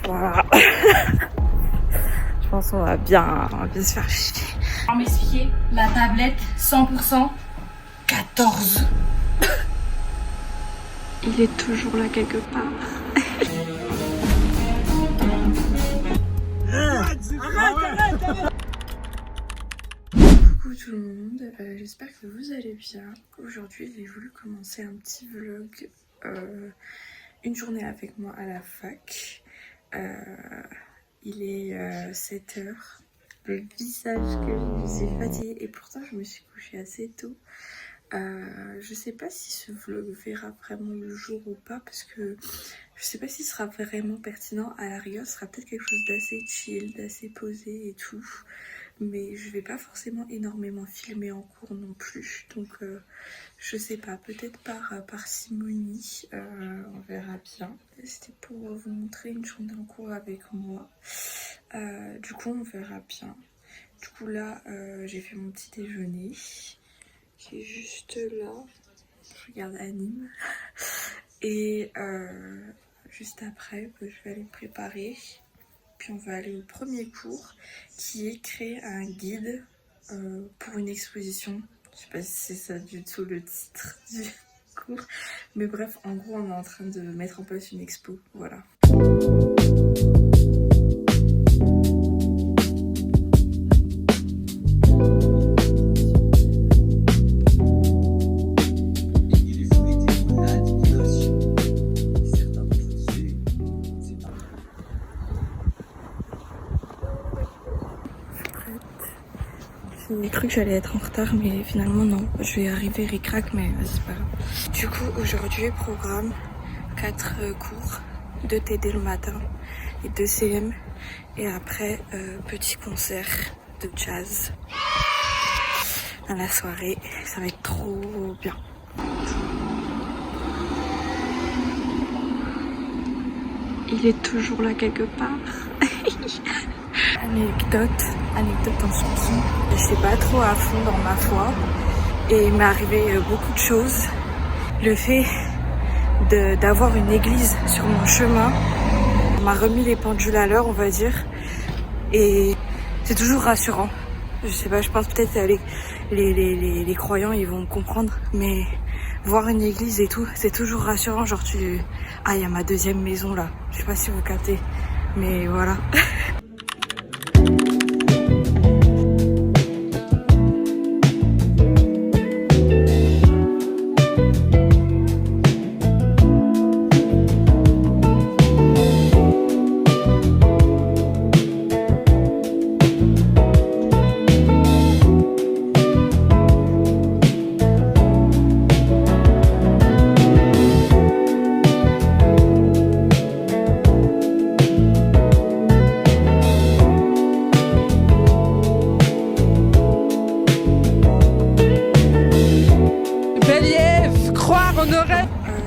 Voilà. Je pense qu'on va bien se faire chier. On m'expliquer la tablette 100% 14. Il est toujours là quelque part. Coucou tout le monde, j'espère que vous allez bien. Aujourd'hui j'ai voulu commencer un petit vlog, une journée avec moi à la fac. Il est 7 h. Le visage que je suis fatiguée et pourtant je me suis couchée assez tôt. Je sais pas si ce vlog verra vraiment le jour ou pas parce que je sais pas s'il sera vraiment pertinent. À la rigueur, ce sera peut-être quelque chose d'assez chill, d'assez posé et tout. Mais je vais pas forcément énormément filmer en cours non plus. Donc je sais pas, peut-être par parcimonie, on verra bien. C'était pour vous montrer une journée en cours avec moi. Du coup on verra bien. Du coup là j'ai fait mon petit déjeuner qui est juste là. Je regarde Anime. Et juste après je vais aller me préparer. Puis on va aller au premier cours qui est créer un guide pour une exposition. Je sais pas si c'est ça du tout le titre du cours. Mais bref, en gros on est en train de mettre en place une expo. Voilà. J'ai cru que j'allais être en retard, mais finalement non. Je vais arriver ric-rac, mais c'est pas grave. Du coup, aujourd'hui, programme 4 cours, 2 TD le matin et 2 CM. Et après, petit concert de jazz dans la soirée. Ça va être trop bien. Il est toujours là quelque part. Anecdote en chanson. Je sais pas trop à fond dans ma foi et il m'est arrivé beaucoup de choses. Le fait d'avoir une église sur mon chemin m'a remis les pendules à l'heure, on va dire, et c'est toujours rassurant. Je sais pas, je pense peut-être les croyants ils vont me comprendre, mais voir une église et tout, c'est toujours rassurant. Genre il y a ma deuxième maison là. Je sais pas si vous captez, mais voilà.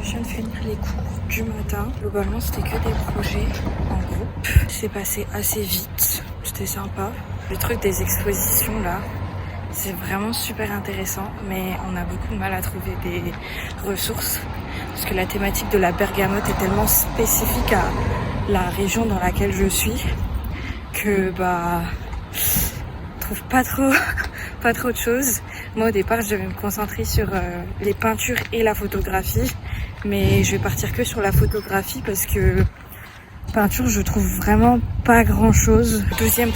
Je viens de finir les cours du matin. Globalement, c'était que des projets en groupe. C'est passé assez vite. C'était sympa. Le truc des expositions là, c'est vraiment super intéressant. Mais on a beaucoup de mal à trouver des ressources. Parce que la thématique de la bergamote est tellement spécifique à la région dans laquelle je suis que je trouve pas trop de choses. Moi au départ je devais me concentrer sur les peintures et la photographie, mais je vais partir que sur la photographie parce que peinture je trouve vraiment pas grand chose. Le deuxième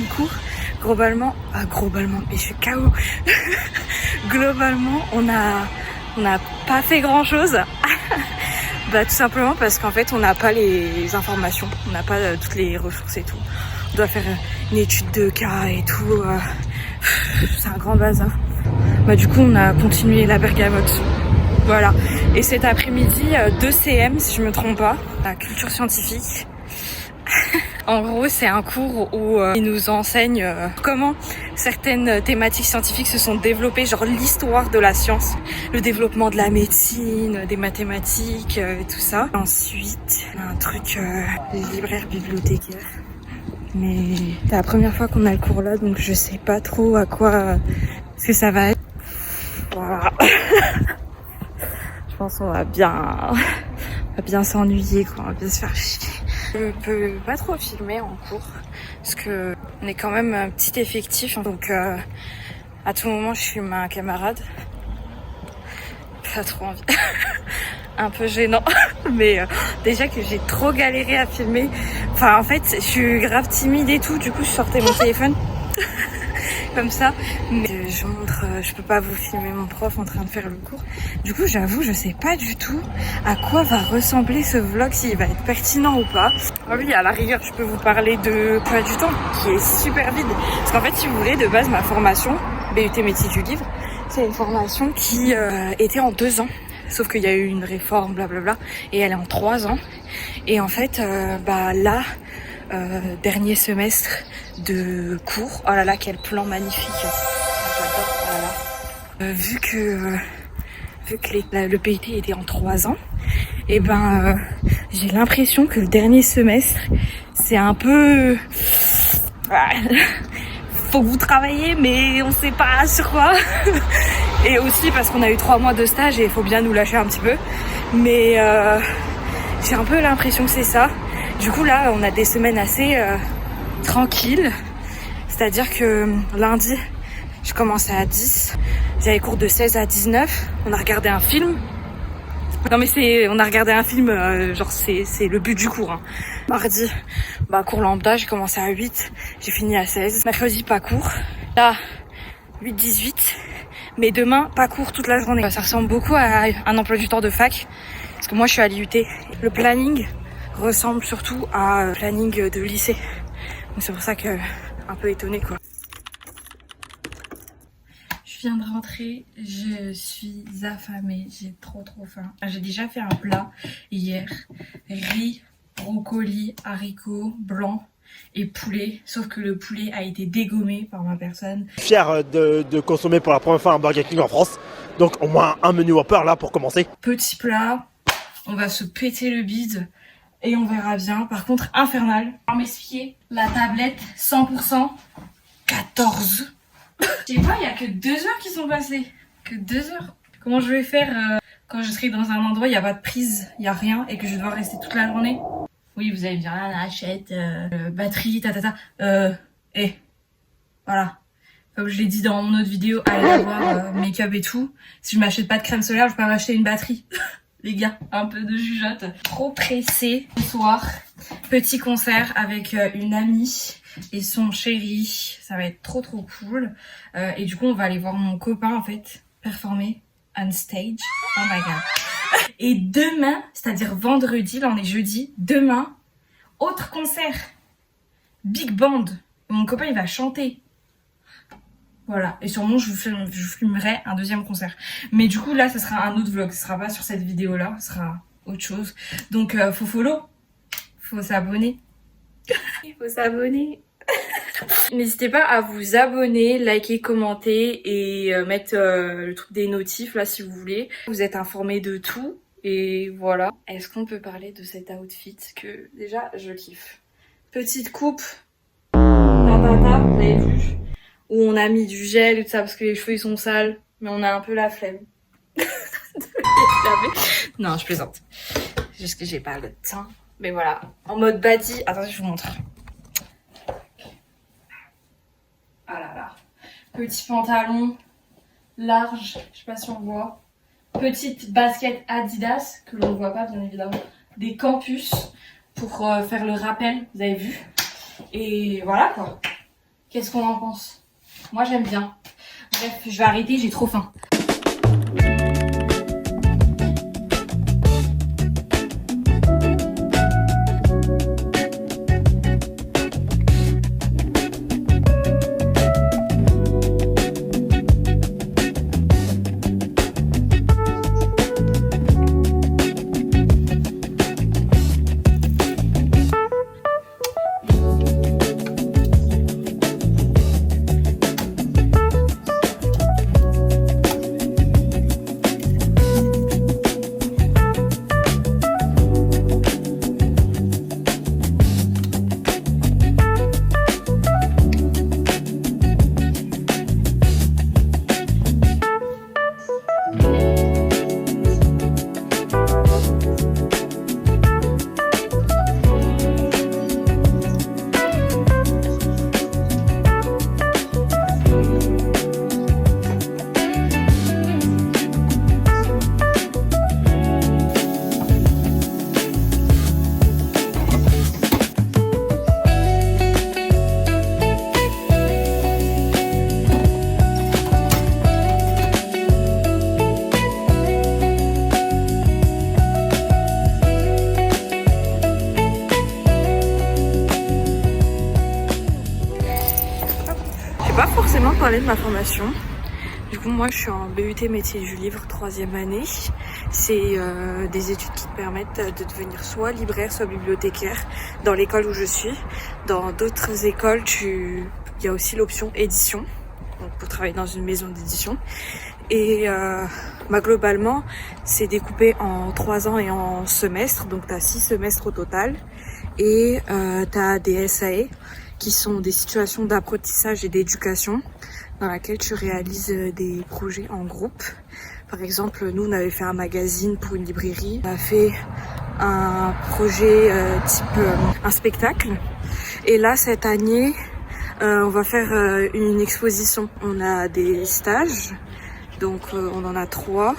cours globalement mais je suis KO. Globalement on a pas fait grand chose. Tout simplement parce qu'en fait on n'a pas les informations, on n'a pas toutes les ressources et tout. On doit faire une étude de cas et tout. C'est un grand bazar. Du coup on a continué la bergamote. Voilà. Et cet après-midi 2 CM si je me trompe pas, la culture scientifique. En gros c'est un cours où ils nous enseignent comment certaines thématiques scientifiques se sont développées, genre l'histoire de la science, le développement de la médecine, des mathématiques et tout ça. Ensuite un truc libraire bibliothécaire. Mais c'est la première fois qu'on a le cours là, donc je sais pas trop à quoi ce que ça va être. Voilà. Je pense qu'on va bien va bien s'ennuyer, quoi, on va bien se faire chier. Je peux pas trop filmer en cours parce que on est quand même un petit effectif, donc à tout moment je filme un camarade. Pas trop envie. Un peu gênant, mais déjà que j'ai trop galéré à filmer. Enfin en fait je suis grave timide et tout, du coup je sortais mon téléphone comme ça, mais je montre, je peux pas vous filmer mon prof en train de faire le cours. Du coup j'avoue je sais pas du tout à quoi va ressembler ce vlog, s'il va être pertinent ou pas. Ah oui, à la rigueur je peux vous parler de Emploi du temps qui est super vide, parce qu'en fait si vous voulez, de base ma formation BUT métier du livre, c'est une formation qui était en 2 ans. Sauf qu'il y a eu une réforme, blablabla, et elle est en 3 ans. Et en fait, là, dernier semestre de cours. Oh là là, quel plan magnifique. J'adore, oh là là. Vu que le PIT était en 3 ans, et j'ai l'impression que le dernier semestre, c'est un peu... Faut que vous travaillez, mais on sait pas sur quoi. Et aussi parce qu'on a eu 3 mois de stage et il faut bien nous lâcher un petit peu. Mais j'ai un peu l'impression que c'est ça. Du coup là, on a des semaines assez tranquilles. C'est-à-dire que lundi, je commençais à 10. J'avais cours de 16 à 19. On a regardé un film. Non mais on a regardé un film, genre c'est le but du cours. Hein. Mardi, cours lambda, j'ai commencé à 8, j'ai fini à 16. Mercredi, pas cours. Là, 8-18. Mais demain, pas cours toute la journée. Ça ressemble beaucoup à un emploi du temps de fac. Parce que moi, je suis à l'IUT. Le planning ressemble surtout à un planning de lycée. Donc c'est pour ça que un peu étonnée, quoi. Je viens de rentrer, je suis affamée, j'ai trop faim. J'ai déjà fait un plat hier, riz, brocoli, haricots blancs et poulet, sauf que le poulet a été dégommé par ma personne. Fier de consommer pour la première fois un Burger King en France, donc au moins un menu Whopper là pour commencer. Petit plat, on va se péter le bide et on verra bien. Par contre, infernal. On m'expliquer, la tablette 100%, 14. Je sais pas, il y a que 2 heures qui sont passées. Que 2 heures. Comment je vais faire quand je serai dans un endroit, il n'y a pas de prise, il n'y a rien et que je vais devoir rester toute la journée? Oui, vous allez me dire, là, achète, batterie, voilà. Comme je l'ai dit dans mon autre vidéo, allez voir make-up et tout. Si je m'achète pas de crème solaire, je peux m'acheter une batterie. Les gars, un peu de jugeote. Trop pressée. Ce soir, petit concert avec une amie et son chéri. Ça va être trop cool. Et du coup, on va aller voir mon copain, en fait, performer on stage. Oh my god. Et demain, c'est-à-dire vendredi, là on est jeudi, demain, autre concert. Big band. Mon copain, il va chanter. Voilà. Et sûrement, je vous filmerai un 2e concert. Mais du coup, là, ce sera un autre vlog. Ce sera pas sur cette vidéo-là. Ce sera autre chose. Donc, faut follow. Faut s'abonner. Il faut s'abonner. N'hésitez pas à vous abonner, liker, commenter et mettre le truc des notifs là si vous voulez. Vous êtes informés de tout et voilà. Est-ce qu'on peut parler de cet outfit que déjà je kiffe? Petite coupe, vous avez vu? Où on a mis du gel et tout ça parce que les cheveux ils sont sales, mais on a un peu la flemme. Non, je plaisante. Juste que j'ai pas le temps. Mais voilà, en mode body. Attendez, je vous montre. Ah là là. Petit pantalon large, je sais pas si on voit. Petite basket Adidas, que l'on ne voit pas bien évidemment. Des campus pour faire le rappel, vous avez vu. Et voilà quoi. Qu'est-ce qu'on en pense? Moi j'aime bien. Bref, je vais arrêter, j'ai trop faim. rapidement parler de ma formation. Du coup, moi, je suis en BUT métier du livre, 3e année. C'est des études qui te permettent de devenir soit libraire, soit bibliothécaire dans l'école où je suis. Dans d'autres écoles, il y a aussi l'option édition, donc pour travailler dans une maison d'édition. Et globalement, c'est découpé en 3 ans et en semestres, donc tu as 6 semestres au total. Et tu as des SAE, qui sont des situations d'apprentissage et d'éducation, dans laquelle tu réalises des projets en groupe. Par exemple, nous, on avait fait un magazine pour une librairie. On a fait un projet type un spectacle. Et là, cette année, on va faire une exposition. On a des stages, donc on en a 3.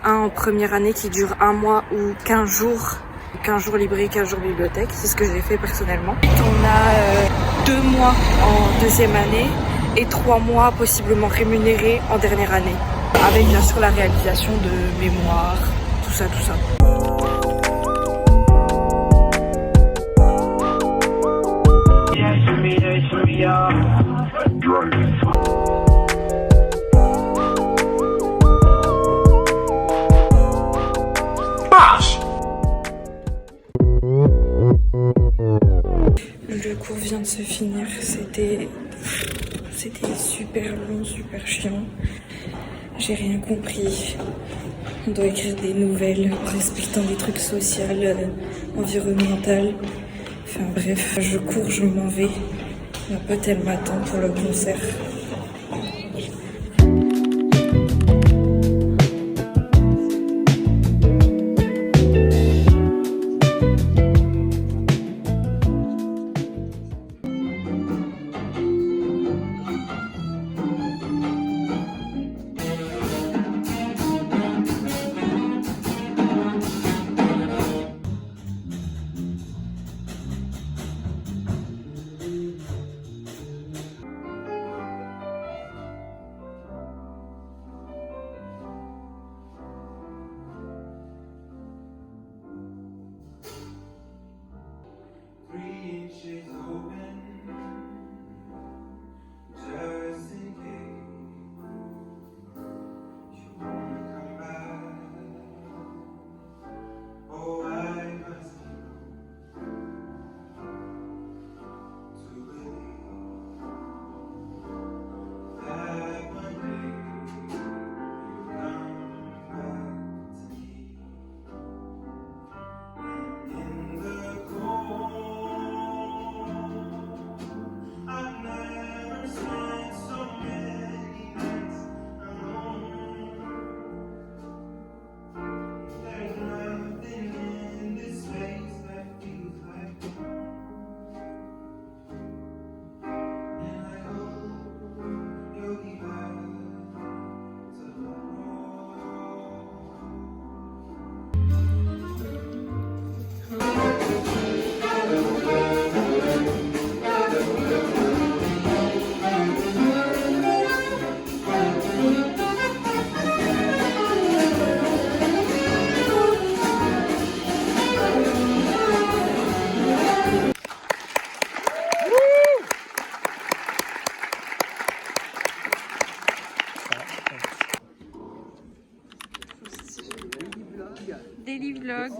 Un en première année qui dure 1 mois ou 15 jours. 15 jours librairie, 15 jours bibliothèque. C'est ce que j'ai fait personnellement. On a 2 mois en 2e année et 3 mois possiblement rémunérés en dernière année. Avec bien sûr la réalisation de mémoires, tout ça, tout ça. Le cours vient de se finir, c'était super long, super chiant. J'ai rien compris. On doit écrire des nouvelles en respectant des trucs sociaux, environnementaux. Enfin bref, je cours, je m'en vais. Ma pote elle m'attend pour le concert. Daily vlog.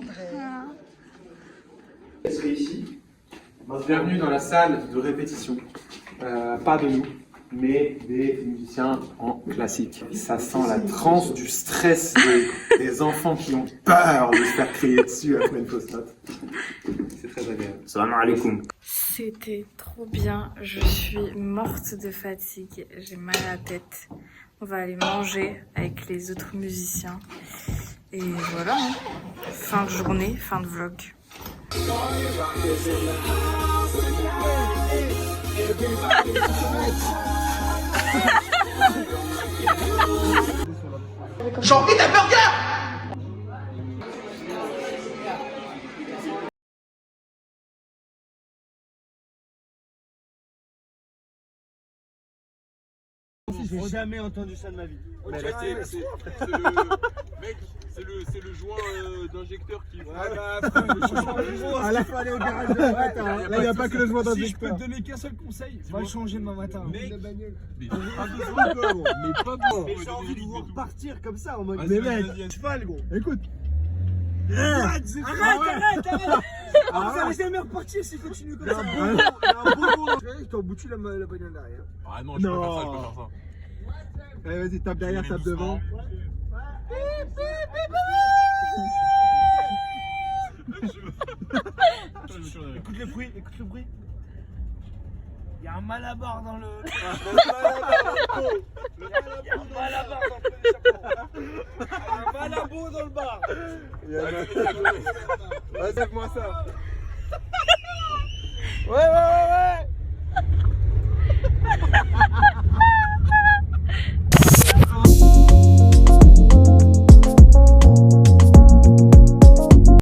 Ici. Bienvenue dans la salle de répétition. Pas de nous, mais des musiciens en classique. Ça sent la transe du stress des enfants qui ont peur de se faire crier dessus après une fausse note. C'est très agréable. Salam alaikum. C'était trop bien. Je suis morte de fatigue. J'ai mal à la tête. On va aller manger avec les autres musiciens. Et voilà, hein. Fin de journée, fin de vlog. J'ai envie d'un burger! J'ai jamais entendu ça de ma vie. C'est le joint d'un d'injecteur qui. Ah là, faut aller au garage demain matin. Là, il n'y a pas que le joint d'injecteur. Si je peux te donner qu'un seul conseil, va le changer demain matin. Mec, Mais pas besoin, gros. Mais pas besoin. j'ai envie de vous repartir comme ça en mode. Vas-y, Mais vas-y, mec, vas-y. cheval, gros. Écoute. Arrête, arrête. Ah, Ça va jamais repartir s'il continue comme ça. il y a un beau gros. Je t'emboutis la bagnole derrière. Ah non, je peux faire ça, je peux faire ça. Allez, vas-y, tape derrière, tape devant. Écoute le bruit, écoute le bruit. Il y a un malabar dans le. Il y a un malabar dans le chapeau. Il y a un malabo dans le bar. Vas-y, fais-moi ça. Ouais.